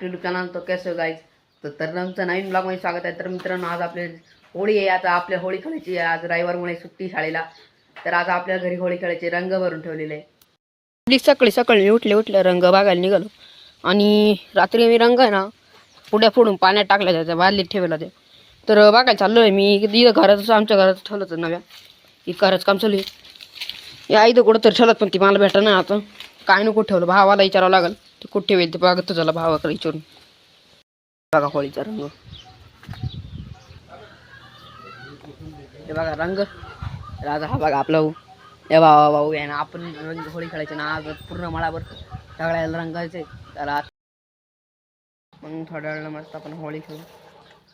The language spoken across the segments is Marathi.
यूट्यूब चॅनल तो कैसे गाइज तर आमचं नवीन ब्लॉगमध्ये स्वागत आहे. तर मित्रांनो, आज आपले होळी आहे. आता आपल्या होळी खेळायची आज रविवारमुळे सुट्टी शाळेला. तर आज आपल्या घरी होळी खेळायचे रंग भरून ठेवलेले आहे. सकाळी उठले रंग बघायला निघालो आणि रात्री मी रंग आहे ना पुढ्या फोडून पाण्यात टाकल्या त्याच्या बादलीत ठेवला ते. तर बघायला चाललो आहे मी इथं घराचं आमच्या घरात ठेवलं होतं नव्या की घरच काम चालू आहे. या इथं कुठं तर ठेवलं पण ती मला भेटा ना आता काय नको ठेवलं. भावाला विचारावं लागेल ते कुठे ठेवेल ते बघत तुझ्याला भावाकडे विचारून. बघा होळीचा रंग, हे बघा रंग राजा हा बघा आपला हे भाऊ आहे ना. आपण रंग होळी खेळायचे ना आज पूर्ण मळावर सगळ्याला रंगायचे. त्याला मग थोड्या वेळाला मस्त आपण होळी खेळू.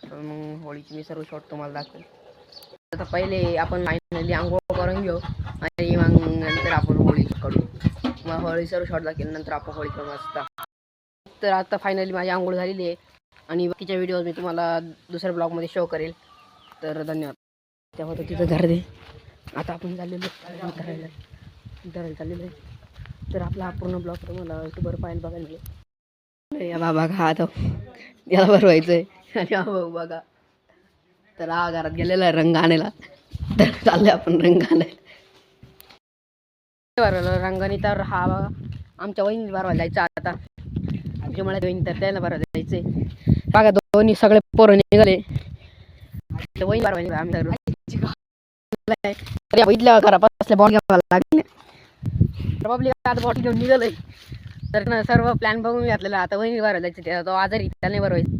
तर मग होळीची मी सर्व शॉट तुम्हाला दाखवेल. आता पहिले आपण फायनली आंघोळ करून घेऊ आणि मग नंतर आपण होळी काढू. मग होळी सर्व शॉट दाखवेल, नंतर आपण होळी खेळू मस्त. तर आता फायनली माझी आंघोळ झालेली आहे आणि बाकीच्या व्हिडिओज मी तुम्हाला दुसऱ्या ब्लॉगमध्ये शो करेल. तर धन्यवाद. तेव्हा तर तिथं घर दे. आता आपण चाललेलो धरायला चाललेलो आहे. तर आपला हा पूर्ण ब्लॉग तुम्हाला यूट्यूबवर पाहायला बघायला मिळेल. या बाबा हा आता याला भरवायचं आहे आणि हा भाऊ बघा तर हा घरात गेलेला आहे रंग आणायला. तर चाललं आपण रंग आणायला रंगाने. तर हा बघा आमच्या वहिनी भरवायला जायचं आता. आमच्या मला वहिनी तर त्याला भरवायला जायचंय. बघा दोन्ही सगळे पोरं निघाले. वहिनी भरवायला आम्ही इथल्या घरापासल्या बॉल घ्यायला लागले. पब्लिक आता बॉटल घेऊन निघालंय. तर सर्व प्लॅन बघून घातलेला. आता वहिनी भरवायला जायचं तो आजारी त्याला नाही भरवायचं.